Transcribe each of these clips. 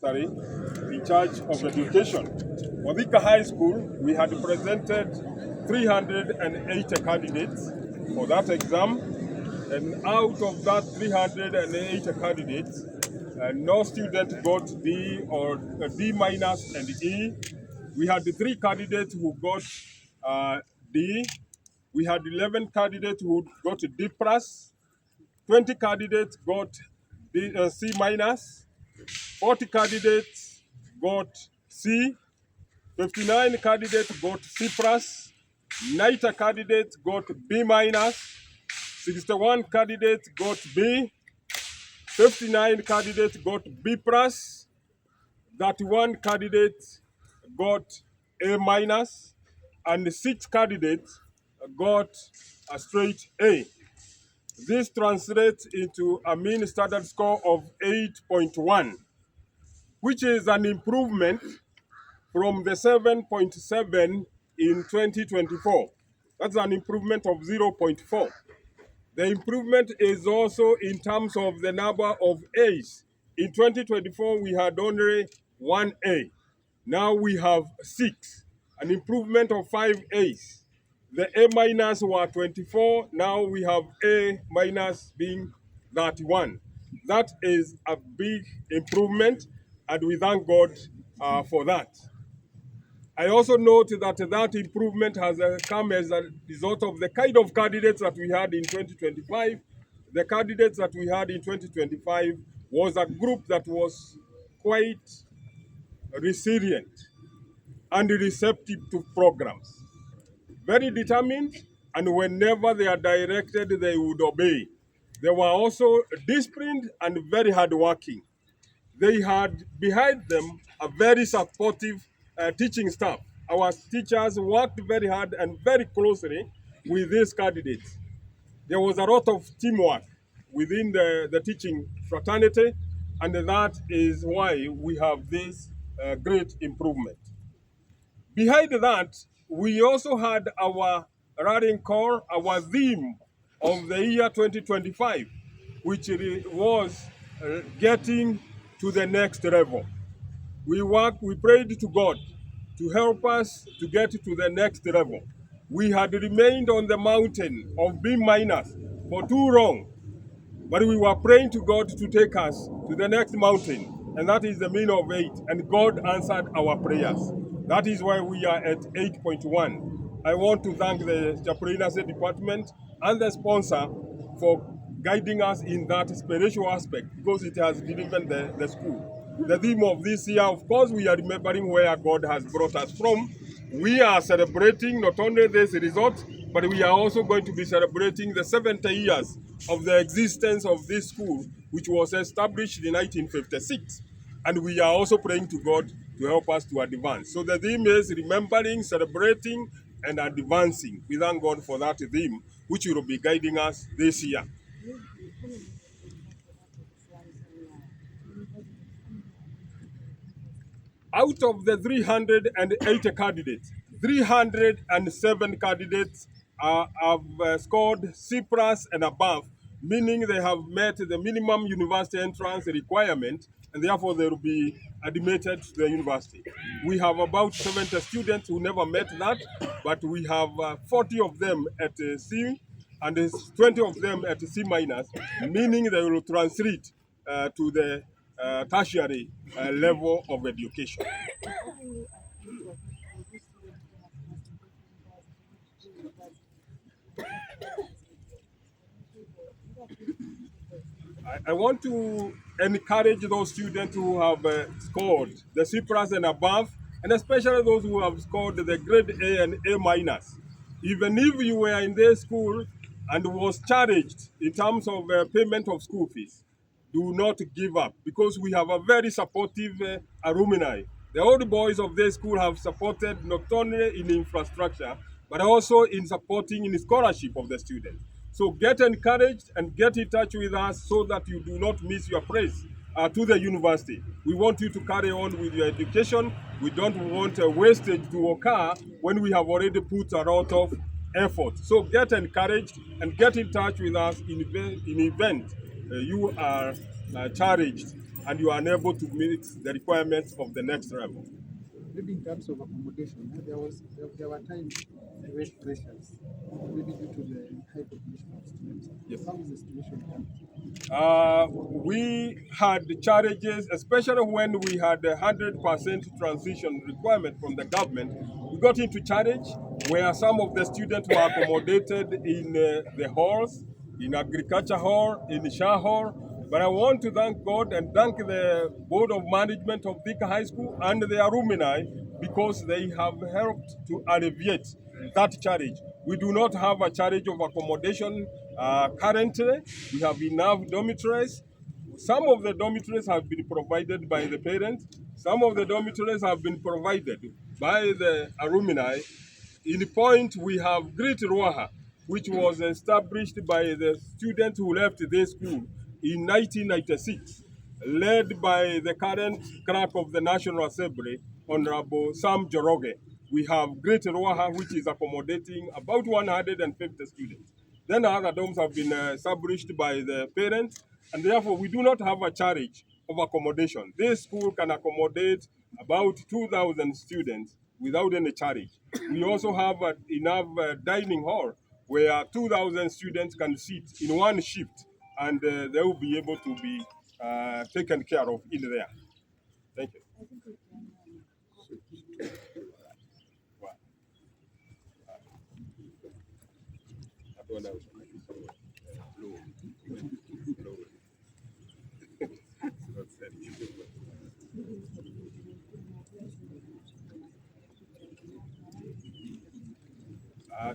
Secretary in charge of education. For Thika High School, we had presented 380 candidates for that exam, and out of that 380 candidates, no student got D or D minus and E. We had the 3 candidates who got D. We had 11 candidates who got D plus. 20 candidates got C minus. 40 candidates got C. 59 candidates got C plus. 90 candidates got B minus. 61 candidates got B. 59 candidates got B plus. 31 candidates got A minus, and 6 candidates got a straight A. This translates into a mean standard score of 8.1, which is an improvement from the 7.7 in 2024. That's an improvement of 0.4. The improvement is also in terms of the number of A's. In 2024, we had only 1 A. Now we have 6, an improvement of 5 A's. The A minus were 24, now we have A minus being 31. That is a big improvement, and we thank God for that. I also note that that improvement has come as a result of the kind of candidates that we had in 2025. The candidates that we had in 2025 was a group that was quite resilient and receptive to programs. Very determined, and whenever they are directed, they would obey. They were also disciplined and very hardworking. They had behind them a very supportive teaching staff. Our teachers worked very hard and very closely with these candidates. There was a lot of teamwork within the teaching fraternity, and that is why we have this great improvement. Behind that, we also had our rallying call, our theme of the year 2025, which was getting to the next level. We prayed to God to help us to get to the next level. We had remained on the mountain of B minus for too long, but we were praying to God to take us to the next mountain, and that is the mean of 8, and God answered our prayers. That is why we are at 8.1. I want to thank the Chaplaincy Department and the sponsor for guiding us in that spiritual aspect, because it has given the school. The theme of this year, of course, we are remembering where God has brought us from. We are celebrating not only this result, but we are also going to be celebrating the 70 years of the existence of this school, which was established in 1956. And we are also praying to God to help us to advance. So the theme is remembering, celebrating, and advancing. We thank God for that theme, which will be guiding us this year. Out of the 380 candidates, 307 candidates have scored C plus and above, meaning they have met the minimum university entrance requirement, and therefore they will be admitted to the university. We have about 70 students who never met that, but we have 40 of them at C and 20 of them at C minus, meaning they will translate to the tertiary level of education. I want to encourage those students who have scored the C plus and above, and especially those who have scored the grade A and A minus. Even if you were in their school and was challenged in terms of payment of school fees, do not give up, because we have a very supportive alumni. The old boys of this school have supported not only in infrastructure, but also in supporting in scholarship of the students. So get encouraged and get in touch with us so that you do not miss your place to the university. We want you to carry on with your education. We don't want a wastage to occur when we have already put a lot of effort. So get encouraged and get in touch with us in event you are challenged and you are unable to meet the requirements of the next level. Maybe in terms of accommodation, there were times the rate pressures, maybe due to the high population of students. Yes. How is the situation now? We had challenges, especially when we had a 100% transition requirement from the government. We got into challenge where some of the students were accommodated in the halls, in agriculture hall, in Shah hall. But I want to thank God and thank the Board of Management of Thika High School and the alumni because they have helped to alleviate that challenge. We do not have a challenge of accommodation currently. We have enough dormitories. Some of the dormitories have been provided by the parents. Some of the dormitories have been provided by the alumni. In point, we have Great Ruaha, which was established by the students who left this school in 1996, led by the current clerk of the National Assembly, Honorable Sam Joroge. We have Great Ruaha, which is accommodating about 150 students. Then other dorms have been established by the parents, and therefore we do not have a challenge of accommodation. This school can accommodate about 2,000 students without any challenge. We also have enough dining hall where 2,000 students can sit in one shift, and they will be able to be taken care of in there. Thank you.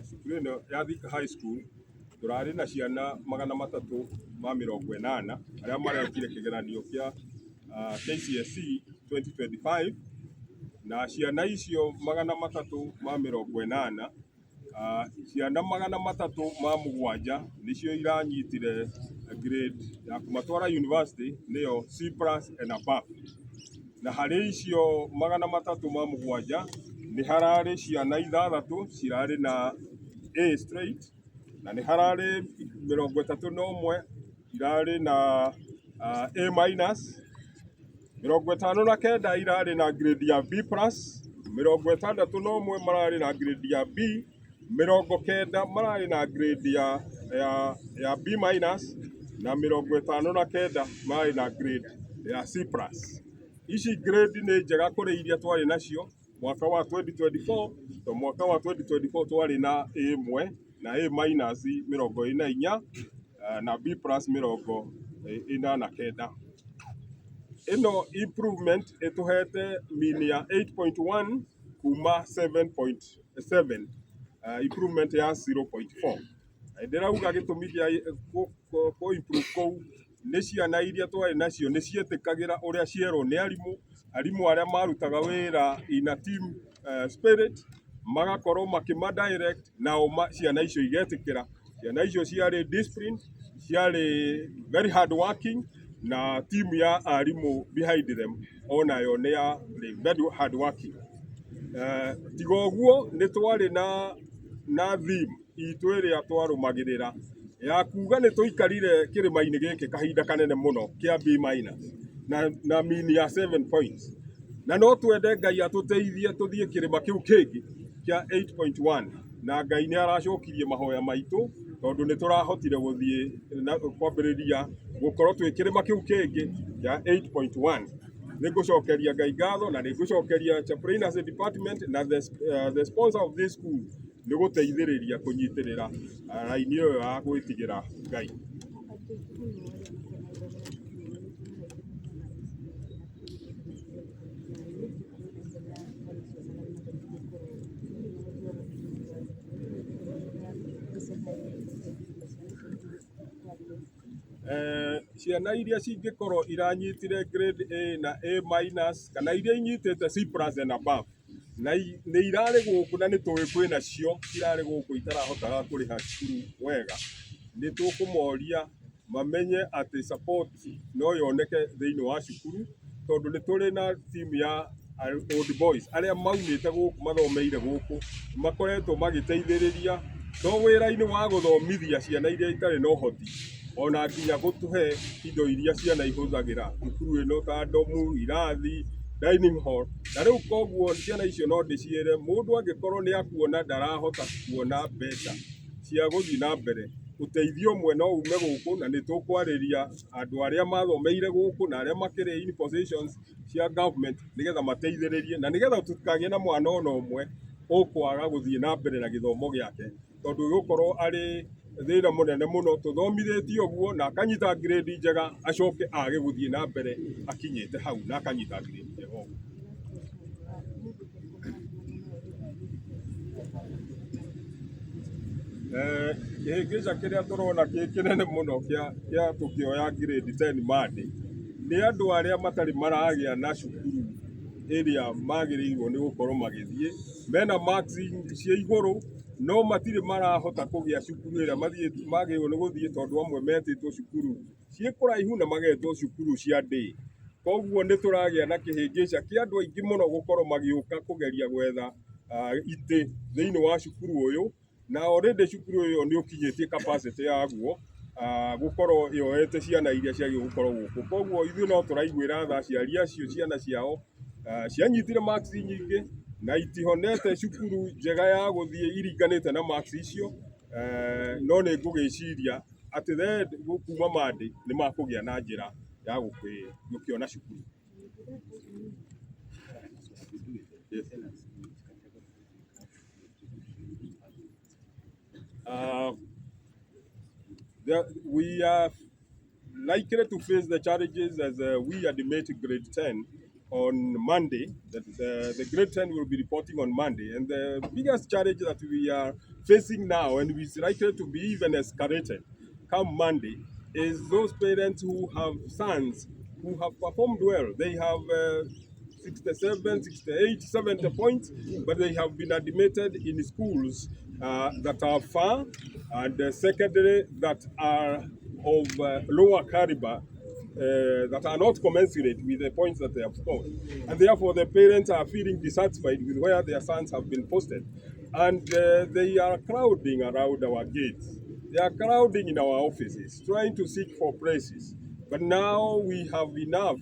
Cukuru ĩno ya Thika High School tũrarĩ na ciana 380 arĩa marekire kĩgeranio kĩa Kcse 2025 na ciana icio 380 ciana 307 nĩcio iranyitire grade ya kũmatwara university nĩyo C+ and above, na harĩ icio 307 nĩ hararĩ ciana 6 cirarĩ na A straight, na nĩ hararĩ 31 irarĩ na A-, 59 irarĩ na grade ya B+, 61 mararĩ na grade ya B, 90 mararĩ na grade ya B- na 59 mararĩ na grade ya C+. Ici grade nĩ njega kũrĩ iria twarĩ nacio mwaka wa 2024, to mwaka wa 2024 twarĩ na A1 na A- 44 na B+ 89. Ino improvement ĩtũhete mean ya 8.1 kuma 7.7, improvement ya 0.4. Ndĩrauga gĩtũmi gĩa ku improve kũu nĩ ciana iria twarĩ nacio nĩ cietĩkagĩra ũrĩa cierwo nĩ arimũ arĩa marutaga wĩra in a team spirit, magakorwo makĩmadirect nao ciana icio igetĩkĩra. Ciana icio ciarĩ disciplined, ciarĩ very hard working, na team ya arimũ behind them onayo nĩ ya very hard working. Tiga ũguo nĩ twarĩ na theme itũ ĩrĩa twarũmagĩrĩra ya kuga nĩ tũikarire kĩrĩma-inĩ gĩkĩ kahinda kanene mũno kĩa B- na mean ya 7 points, na no twende Ngai atũteithie tũthiĩ kĩrĩma kĩu kĩngĩ kĩa 8.1, na Ngai nĩ aracokirie mahoya maitũ tondũ nĩ tũrahotire gũthiĩ kwambĩrĩria gũkorwo twĩ kĩrĩma kĩu kĩngĩ kĩa 8.1. Nĩ ngũcokeria Ngai ngatho na nĩ ngũcokeria Chaplaincy Department na the sponsor of this school nĩ gũteithĩrĩria kũnyitĩrĩra raini ĩyo ya gwĩtigĩra Ngai. Ciana iria cingĩkorwo iranyitire grade A na A- kana iria inyitĩte C+ and above na nĩ irarĩ gũkũ na nĩ tũĩ kwĩ nacio irarĩ gũkũ itarahotaga kũrĩha cukuru wega, nĩ tũkũmoria mamenye atĩ support no yoneke thĩinĩ wa cukuru, tondũ nĩ tũrĩ na team ya old boys arĩa maumĩte gũkũ mathomeire gũkũ makoretwo magĩteithĩrĩria to wĩra-inĩ wa gũthomithia ciana iria itarĩ na ũhoti, ona nginya gũtũhe indo iria ciana ihũthagĩra thukuru ĩno ta ndomu, irathi, dining hall. Na rĩu koguo ciana icio no ndĩciĩre mũndũ angĩkorwo nĩ akuona ndarahota kuona mbeca cia gũthiĩ na mbere, ũteithio ũmwe no ume gũkũ, na nĩ tũkwarĩria andũ arĩa mathomeire gũkũ na arĩa makĩrĩ in positions cia government nĩgetha mateithĩrĩrie, na nĩgetha tũtikagĩe na mwana ona ũmwe ũkwaga gũthiĩ na mbere na gĩthomo gĩake, tondũ gĩgũkorwo arĩ thĩna mũnene mũno. Tũthomithĩtie ũguo na akanyita grade njega, acoke age gũthiĩ na mbere akinyĩte hau na akanyita grade njega ũguo. Kĩhĩngĩca kĩrĩa tũrona kĩnene mũno kĩa tũkĩoya grade 10 Monday nĩ andũ arĩa matarĩ maragĩa na cukuru ĩrĩa magĩrĩirwo nĩ gũkorwo magĩthiĩ, mena marks cia igũrũ no matirĩ marahota kũgĩa cukuru ĩrĩa magĩrĩirwo nĩ gũthiĩ, tondũ amwe metĩtwo cukuru ciĩ kũraihu na magetwo cukuru cia day. Koguo nĩ tũragĩa na kĩhĩngĩca kĩa andũ aingĩ mũno gũkorwo magĩũka kũgeria gwetha itĩ thĩinĩ wa cukuru ũyũ, na already cukuru ũyũ nĩ ũkinyĩtie capacity yaguo gũkorwo yoete ciana iria ciagĩrĩirwo gũkorwo gũkũ. Koguo ithuĩ no tũraiguĩra tha aciari acio ciana ciao cianyitire marks nyingĩ na itihonete cukuru njega ya gũthiĩ iringanĩte na marks icio, no nĩ ngũgĩciria atĩ kuma Monday nĩ makũgĩa na njĩra ya gũkĩona cukuru. We are likely to face the challenges as we admit grade 10 on Monday. The grade 10 will be reporting on Monday. And the biggest challenge that we are facing now, and is likely to be even escalated come Monday, is those parents who have sons who have performed well. They have 67, 68, 70 points, but they have been admitted in schools that are far and secondary that are of lower caliber, that are not commensurate with the points that they have scored. And therefore the parents are feeling dissatisfied with where their sons have been posted. And they are crowding around our gates. They are crowding in our offices, trying to seek for places. But now we have enough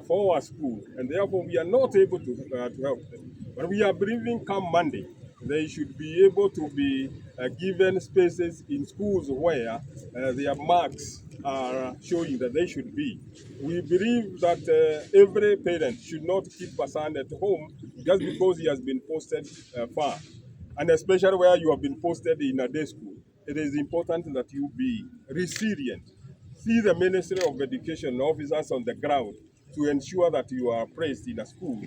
for our school, and therefore we are not able to help them. But we are believing come Monday, they should be able to be given spaces in schools where their marks are showing that they should be. We believe that every parent should not keep a son at home just because he has been posted far. And especially where you have been posted in a day school, it is important that you be resilient. See the Ministry of Education officers on the ground to ensure that you are placed in a school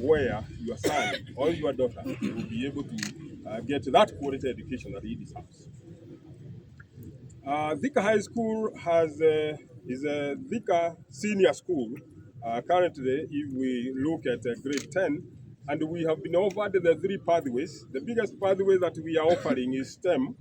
where your son or your daughter will be able to get that quality education that he deserves. Thika High School is a Thika Senior School. Currently, if we look at grade 10, and we have been offered the 3 pathways. The biggest pathway that we are offering is STEM.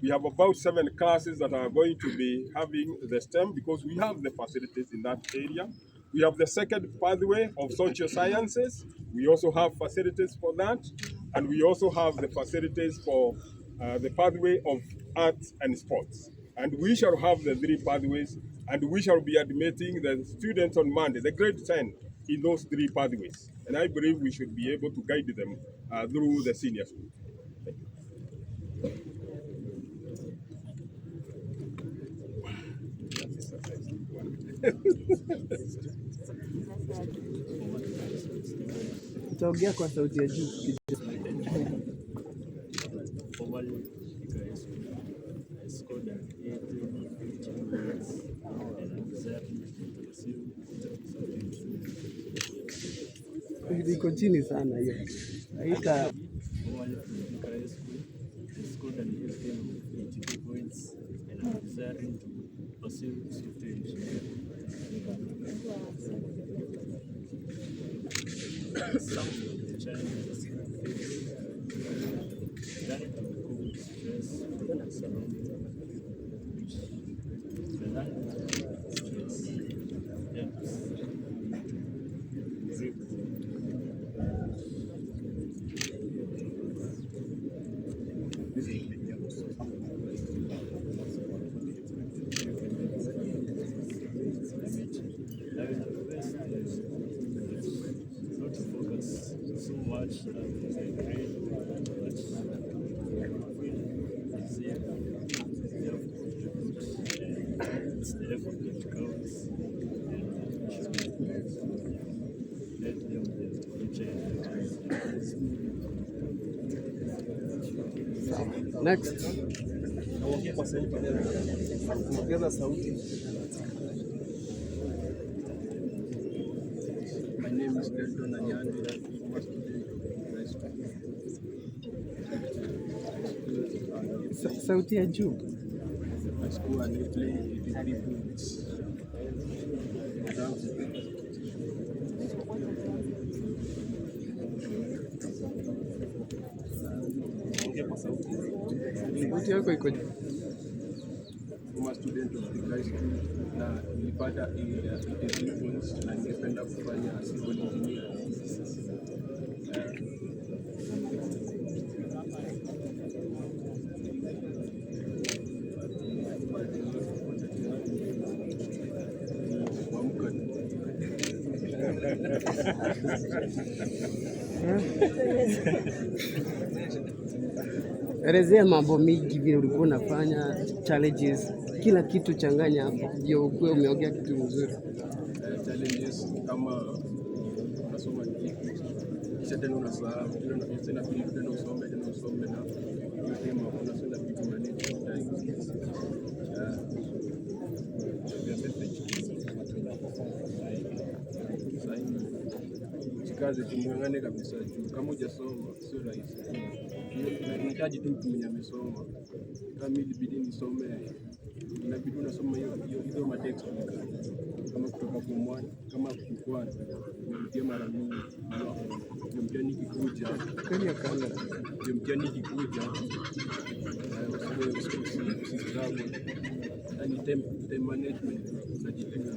We have about 7 classes that are going to be having the STEM because we have the facilities in that area. We have the second pathway of social sciences. We also have facilities for that. And we also have the facilities for the pathway of arts and sports. And we shall have the 3 pathways, and we shall be admitting the students on Monday, the grade 10, in those 3 pathways. And I believe we should be able to guide them through the senior school. Utaongea kwa sauti ya juu. Iko chini sana hiyo. Haika much. It's a great much. It's the effort that counts. Let them Next. My name is Delton Anyandi, former student of high school. Sauti ya juu. My school and we play 83 points. Sauti yako iko juu. Former student of Thika high school na nilipata 83 points na ningependa kufanya civil engineer. Elezea mambo mingi vile ulikuwa unafanya, challenges, kila kitu changanya hapo ndio ukuwe umeongea kitu mzuri. Challenges kama unasoma kisha tena unasahau, tena pili tena usome na hiyo tema unasoma vitu manage time. Kazi tumeng'ang'ane kabisa juu kama hujasoma sio rahisi. Unahitaji tu mtu mwenye amesoma. Kama ilibidi nisome, inabidi unasoma hizo matext kama kutoka form 1 kama form 1 unarudia mara mingi. Ndio mtihani ikikuja, ndio mtihani ikikuja, usistruggle. Yani time management unajipima.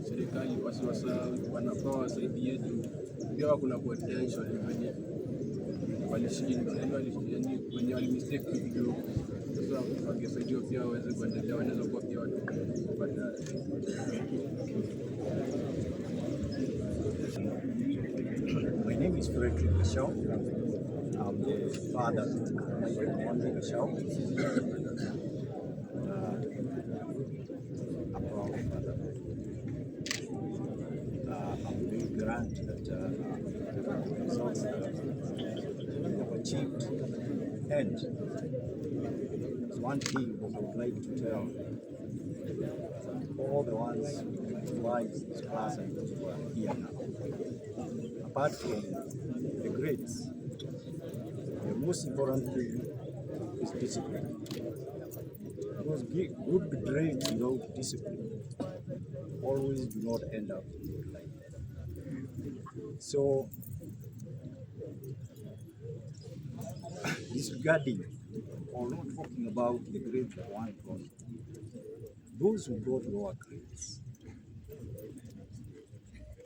Serikali wanafaa wasaidie yetu pia, kuna potential wenye walishinda wenye walimistake kidogo. Sasa wangesaidiwa pia waweze kuendelea, wanaweza kuwa pia watu baadaye. My name is Frederick Kcse. I'm the father of Kcse. A proud father. I'm very glad that the results that we have achieved. And there's one thing that I would like to tell all the ones who advise this class and those who are here now. Apart from the grades, the most important thing is discipline. Because good grades without discipline always do not end up in good life. So, disregarding or not talking about the grades that one got, those who got lower grades,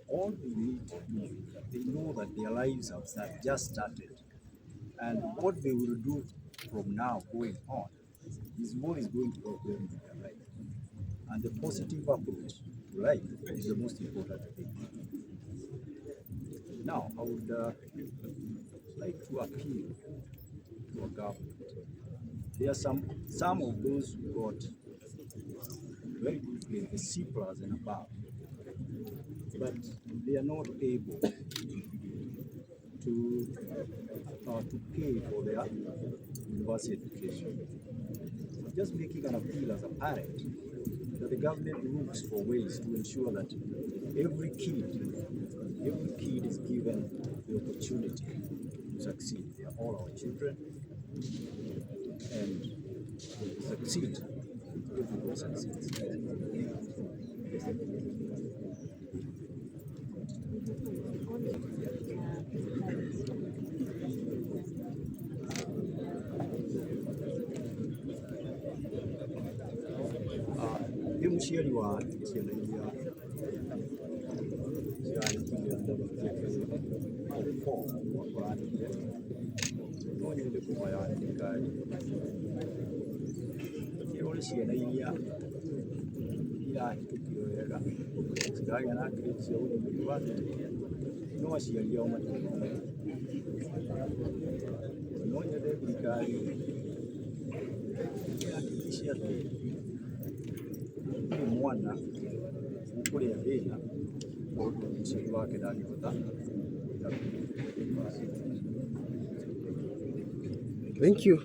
all they need to do, they know that their lives have just started, and what they will do from now going on is what is going to help them in their life. And the positive approach to life is the most important thing. Now, I would like to appeal to our government. There are some of those who got very good grades, the C+ and above, but they are not able to pay for their university education. I'm just making an appeal as a parent that the government looks for ways to ensure that every kid is given the opportunity to succeed. They are all our children, and if we succeed, everyone succeeds. Mushiri wa Kcse wakwandire no nyende kuhoya thirikari ĩrore ciana iria irahĩtũkire wega cikagĩa na grades cia gũthiĩ yunivasĩtĩ no aciari ao matirĩ no nyende thirikari ĩhakikishe atĩ nĩ mwana ũkũrĩa thĩna tondũ mũciari wake ndangĩhota. Thank you.